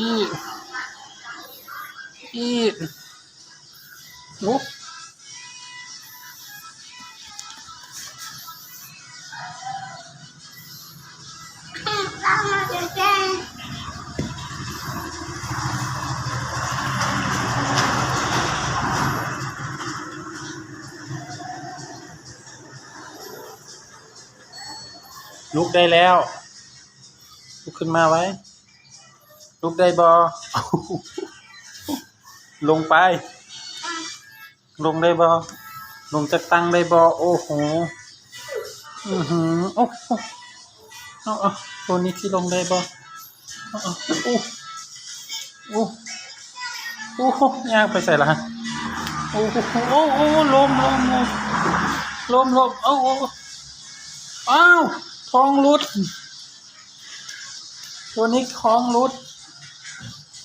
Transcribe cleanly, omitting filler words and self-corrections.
อีลุกลุกได้แล้วลุกขึ้นมาไว้ลุกได้บอ ลงไปลงได้บอลงจากตั้งได้บอโอ้โหโอ้โหเอาตัวนี้ที่ลงได้บอโอ้โอ้โอ้โหยากไปใส่ละโอ้โหโอ้ลมโอ้อ้าวท้องรุดตัวนี้ท้องรุด